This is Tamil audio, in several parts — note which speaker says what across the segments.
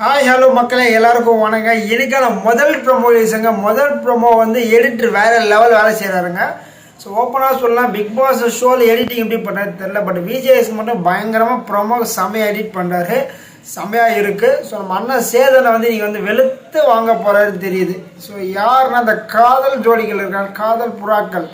Speaker 1: ஹாய் ஹலோ மக்களே எல்லாருக்கும் வணக்கம். இன்னைக்கான முதல் ப்ரொமோ ரிலீஸுங்க. முதல் ப்ரொமோ வந்து எடிட்டர் வேறு லெவல் வேலை செய்கிறாருங்க. ஸோ ஓப்பனாக சொல்லலாம், பிக் பாஸ் ஷோவில் எடிட்டிங் எப்படி பண்ணுறது தெரில, பட் விஜேஎஸ் மட்டும் பயங்கரமாக ப்ரொமோ செம்மையாக எடிட் பண்ணுறாரு, செம்மையாக இருக்குது. ஸோ நம்ம அண்ணன் சேதனை வந்து நீங்கள் வந்து வெளுத்து வாங்க போகிறாருன்னு தெரியுது. ஸோ யாருன்னா அந்த காதல் ஜோடிகள் இருக்காங்க, காதல் புறாக்கள்,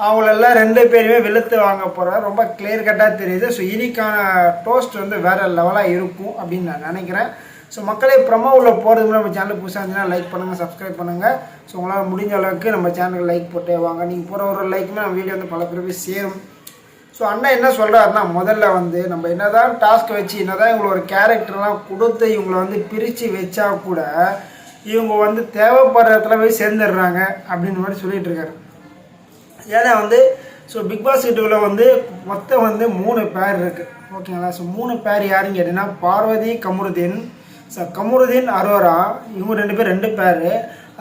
Speaker 1: அவங்களெல்லாம் ரெண்டு பேருமே வெளுத்து வாங்க போகிறாரு. ரொம்ப கிளியர் கட்டாக தெரியுது. ஸோ இன்னைக்கான டோஸ்ட் வந்து வேறு லெவலாக இருக்கும் அப்படின்னு நான் நினைக்கிறேன். ஸோ மக்களே, ப்ரொமோ உள்ள போகிறதுக்கு நம்ம சேனல் புதுசாக இருந்துச்சுன்னா லைக் பண்ணுங்கள், சப்ஸ்கிரைப் பண்ணுங்கள். ஸோ உங்களால் முடிஞ்ச அளவுக்கு நம்ம சேனலுக்கு லைக் போட்டே வாங்க. நீங்கள் போகிற ஒரு லைக்குமே நம்ம வீடியோ வந்து பல பேர் போய் சேரும். ஸோ அண்ணன் என்ன சொல்கிறாருன்னா, முதல்ல வந்து நம்ம என்ன தான் டாஸ்க் வச்சு என்ன தான் இவங்களை ஒரு கேரக்டர்லாம் கொடுத்து இவங்களை வந்து பிரித்து வச்சா கூட இவங்க வந்து தேவைப்படுற இடத்துல போய் சேர்ந்துடுறாங்க அப்படின்னு மாதிரி சொல்லிகிட்டு இருக்காரு. ஏன்னா வந்து ஸோ பிக் பாஸ் கிட்டக்குள்ள வந்து மொத்தம் வந்து 3 பேர் இருக்குது, ஓகேங்களா. ஸோ 3 பேர் யாருன்னு கேட்டிங்கன்னா, பார்வதி, கமருதீன், ஸோ கமருதீன், அரோரா, இவங்க 2 பேர்.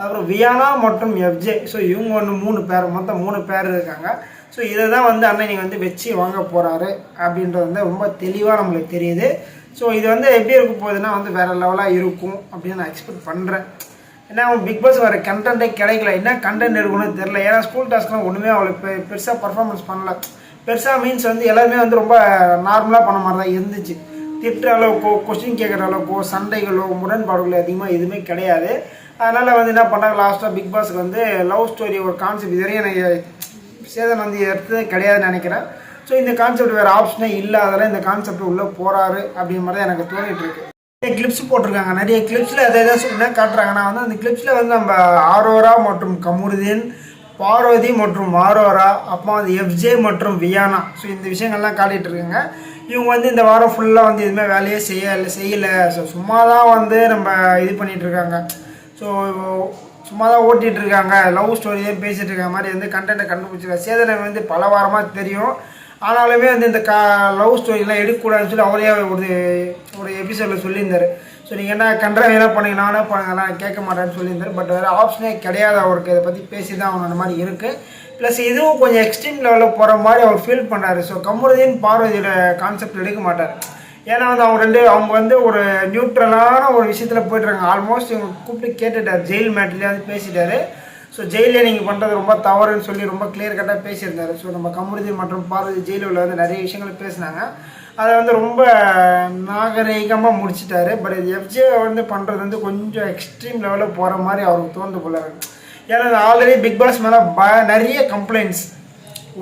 Speaker 1: அப்புறம் வியானா மற்றும் எஃப்ஜே. ஸோ இவங்க ஒன்று 3 பேர், மொத்தம் 3 பேர் இருக்காங்க. ஸோ இதை தான் வந்து அண்ணன் நீங்கள் வந்து வச்சு வாங்க போகிறாரு அப்படின்றது வந்து ரொம்ப தெளிவாக நம்மளுக்கு தெரியுது. ஸோ இது வந்து எப்படி இருக்க போகுதுன்னா வந்து வேறு லெவலாக இருக்கும் அப்படின்னு நான் எக்ஸ்பெக்ட் பண்ணுறேன். ஏன்னா அவன் பிக் பாஸ் வர கண்டென்ட்டே கிடைக்கல, என்ன கண்டென்ட் இருக்குன்னு தெரில. ஏன்னா ஸ்கூல் டாஸ்க்லாம் ஒன்றுமே அவளுக்கு பெருசாக பர்ஃபார்மன்ஸ் பண்ணல. பெருசாக மீன்ஸ் வந்து எல்லாருமே வந்து ரொம்ப நார்மலாக பண்ண மாதிரி தான் இருந்துச்சு. திட்டுற அளவுக்கோ, கொஸ்டின் கேட்குற அளவுக்கோ, சண்டைகளோ, முரண்பாடுகளோ அதிகமாக எதுவுமே கிடையாது. அதனால் வந்து என்ன பண்ணாங்க, லாஸ்ட்டாக பிக் பாஸுக்கு வந்து லவ் ஸ்டோரி ஒரு கான்செப்ட் இதுவரையும் எனக்கு சேதன் வந்து எடுத்ததே கிடையாதுன்னு நினைக்கிறேன். ஸோ இந்த கான்செப்ட் வேறு ஆப்ஷனே இல்லாதால இந்த கான்செப்ட் உள்ளே போகிறாரு அப்படின்ற மாதிரி எனக்கு தோணிட்டு இருக்கு. நிறைய கிளிப்ஸ் போட்டிருக்காங்க, நிறைய கிளிப்ஸில் எதை என்ன காட்டுறாங்கன்னா வந்து அந்த கிளிப்ஸில் வந்து நம்ம ஆரோரா மற்றும் கமருதீன், பார்வதி மற்றும் ஆரோரா, அப்புறம் வந்து எஃப்ஜே மற்றும் வியானா, ஸோ இந்த விஷயங்கள்லாம் காட்டிகிட்டு இருக்காங்க. இவங்க வந்து இந்த வாரம் ஃபுல்லாக வந்து எதுவுமே வேலையே செய்யலை. ஸோ சும்மா தான் வந்து நம்ம இது பண்ணிகிட்ருக்காங்க. ஸோ சும்மா தான் ஓட்டிகிட்ருக்காங்க, லவ் ஸ்டோரி தான் பேசிகிட்டு இருக்க மாதிரி வந்து கண்டென்ட்டை கண்டுபிடிச்சிருக்காங்க. சேதனை வந்து பல வாரமாக தெரியும், ஆனாலுமே வந்து இந்த லவ் ஸ்டோரிலாம் எடுக்கக்கூடாதுன்னு சொல்லி அவரே ஒரு எபிசோடில் சொல்லியிருந்தார். ஸோ நீங்கள் என்ன கண்டரை என்ன பண்ணுங்க, நானே பண்ணுங்கலாம் கேட்க மாட்டேன்னு சொல்லியிருந்தார். பட் வேறு ஆப்ஷனே கிடையாது அவருக்கு, இதை பற்றி பேசி தான் அவனோட மாதிரி இருக்குது. ப்ளஸ் இதுவும் கொஞ்சம் எக்ஸ்ட்ரீம் லெவலில் போகிற மாதிரி அவர் ஃபீல் பண்ணார். ஸோ கமருதீன் பார்வதியோட கான்செப்ட் எடுக்க மாட்டார். ஏன்னா வந்து அவங்க வந்து ஒரு நியூட்ரலான ஒரு விஷயத்தில் போய்ட்டுருக்காங்க. ஆல்மோஸ்ட் இவங்க கூப்பிட்டு கேட்டுட்டார், ஜெயில் மேட்லேயே வந்து பேசிட்டார். ஸோ ஜெயிலே நீங்கள் பண்ணுறது ரொம்ப தவறுன்னு சொல்லி ரொம்ப கிளியர் கட்டாக பேசியிருந்தார். ஸோ நம்ம கமருதீன் மற்றும் பார்வதி ஜெயிலில் வந்து நிறைய விஷயங்கள் பேசினாங்க. அதை வந்து ரொம்ப நாகரீகமாக முடிச்சிட்டாரு. பட் எஃப்ஜே வந்து பண்ணுறது வந்து கொஞ்சம் எக்ஸ்ட்ரீம் லெவலில் போகிற மாதிரி அவருக்கு தோன்று போகிறாரு. ஏன்னா ஆல்ரெடி பிக் பாஸ் மேலே நிறைய கம்ப்ளைண்ட்ஸ்,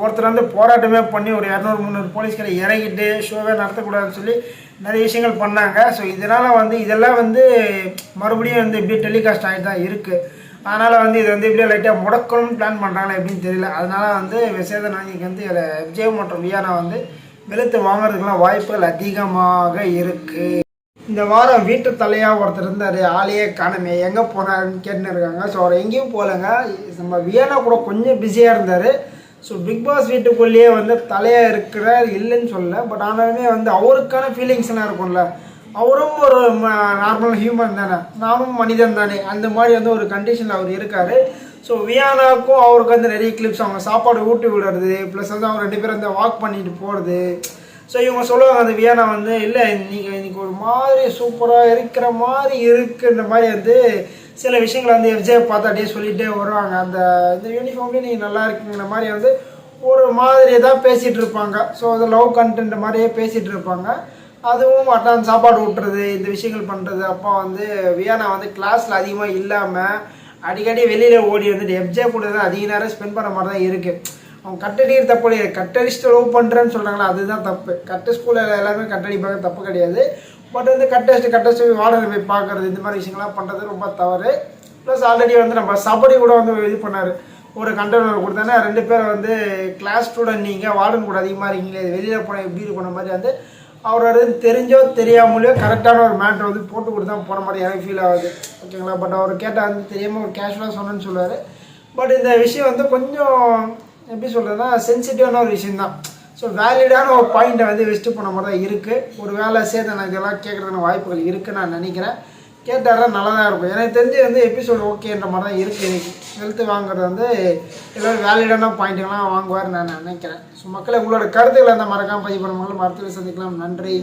Speaker 1: ஒருத்தர் வந்து போராட்டமே பண்ணி ஒரு 200-300 போலீஸ்களை இறங்கிட்டு ஷோவே நடத்தக்கூடாதுன்னு சொல்லி நிறைய விஷயங்கள் பண்ணாங்க. ஸோ இதனால் வந்து இதெல்லாம் வந்து மறுபடியும் வந்து இப்படி டெலிகாஸ்ட் ஆகி தான் இருக்குது. அதனால் வந்து இது வந்து இப்படியே லைட்டாக முடக்கணும்னு பிளான் பண்ணுறாங்களா எப்படின்னு தெரியல. அதனால் வந்து சேதனானிக்கு வந்து எஃப்ஜே மற்றும் வியானா வந்து வெளுத்து வாங்குறதுக்கெல்லாம் வாய்ப்புகள் அதிகமாக இருக்குது. இந்த வாரம் வீட்டு தலையாக ஒருத்தர் இருந்தார், ஆளையே காணமே, எங்கே போனாருன்னு கேட்டுன்னு இருக்காங்க. ஸோ அவர் எங்கேயும் போகலைங்க, நம்ம வியானா கூட கொஞ்சம் பிஸியாக இருந்தார். ஸோ பிக் பாஸ் வீட்டுக்குள்ளேயே வந்து தலையாக இருக்கிறார் இல்லைன்னு சொல்லலை. பட் ஆனாலுமே வந்து அவருக்கான ஃபீலிங்ஸ்லாம் இருக்கும்ல, அவரும் ஒரு நார்மல் ஹியூமன் தானே, நானும் மனிதன் தானே, அந்த மாதிரி வந்து ஒரு கண்டிஷனில் அவர் இருக்கார். ஸோ வியானாவுக்கும் அவருக்கு வந்து நிறைய கிளிப்ஸ், அவங்க சாப்பாடு ஊட்டி விடுறது, ப்ளஸ் வந்து அவங்க 2 பேரும் வந்து வாக் பண்ணிட்டு போகிறது. ஸோ இவங்க சொல்லுவாங்க அந்த வியானா வந்து, இல்லை நீங்கள் இன்றைக்கி ஒரு மாதிரி சூப்பராக இருக்கிற மாதிரி இருக்குன்ற மாதிரி வந்து சில விஷயங்களை வந்து எஃப்ஜே பார்த்து அப்படியே சொல்லிகிட்டே வருவாங்க. இந்த யூனிஃபார்ம்லேயே நீங்கள் நல்லா இருக்குங்கிற மாதிரி வந்து ஒரு மாதிரி தான் பேசிகிட்டு இருப்பாங்க. ஸோ அது லவ் கண்டென்ட் மாதிரியே பேசிகிட்டு இருப்பாங்க. அதுவும் அட்டான் சாப்பாடு ஊட்டுறது, இந்த விஷயங்கள் பண்ணுறது. அப்போ வந்து வியானா வந்து கிளாஸில் அதிகமாக இல்லாமல் அடிக்கடி வெளியில் ஓடி வந்துட்டு எஃப்ஜே கூட தான் அதிக நேரம் ஸ்பெண்ட் பண்ண மாதிரி தான் இருக்குது. அவங்க கட்டடிக்கிற தப்பு கிடையாது, கட்டடிச்சுட்டு லவ் பண்ணுறேன்னு சொல்கிறாங்களா, அதுதான் தப்பு. கட்ட ஸ்கூலில் எல்லாருமே கட்டடிப்பாங்க, தப்பு கிடையாது. பட் வந்து கட்டடிச்சு வாடகை போய் பார்க்குறது, இந்த மாதிரி விஷயங்கள்லாம் பண்ணுறது ரொம்ப தவறு. ப்ளஸ் ஆல்ரெடி வந்து நம்ம சபடி கூட வந்து இது பண்ணார், ஒரு கண்டெய்னர் கொடுத்தானே 2 பேரை வந்து கிளாஸ் ஸ்டூடெண்ட் நீங்கள் வார்டன் கூட அதிகமாக இருக்கீங்களே, வெளியில் போனால் எப்படி இருக்கணும் மாதிரி வந்து அவரோட தெரிஞ்சோ தெரியாமலையோ கரெக்டான ஒரு மேட்ரு வந்து போட்டு கொடுத்தா போன மாதிரி எனக்கு ஃபீல் ஆகுது, ஓகேங்களா. பட் அவர் கேட்டால் வந்து தெரியாமல் ஒரு கேஷுவலாக சொன்னேன்னு சொல்லுவார். பட் இந்த விஷயம் வந்து கொஞ்சம் எப்படி சொல்கிறதுனா சென்சிட்டிவான ஒரு விஷயந்தான். ஸோ வேலிடான ஒரு பாயிண்ட்டை வந்து வெஸ்ட்டு பண்ண மாதிரி தான் இருக்குது. ஒரு வேலை சேர்த்து எனக்கு இதெல்லாம் கேட்குறதுக்கான வாய்ப்புகள் இருக்குதுன்னு நான் நினைக்கிறேன். கேட்டால் நல்லா தான் இருக்கும். எனக்கு தெரிஞ்சு வந்து எபிசோடு ஓகேன்ற மாதிரி தான் இருக்குது. எனக்கு வெளுத்து வாங்குறது வந்து எல்லோரும் வேலிடான பாயிண்ட்டுகள்லாம் வாங்குவார்னு நான் நினைக்கிறேன். ஸோ மக்களை உங்களோட கருத்துக்களை அந்த மறக்காமல் பதிவு பண்ணும்போது மருத்துவ சந்திக்கலாம். நன்றி.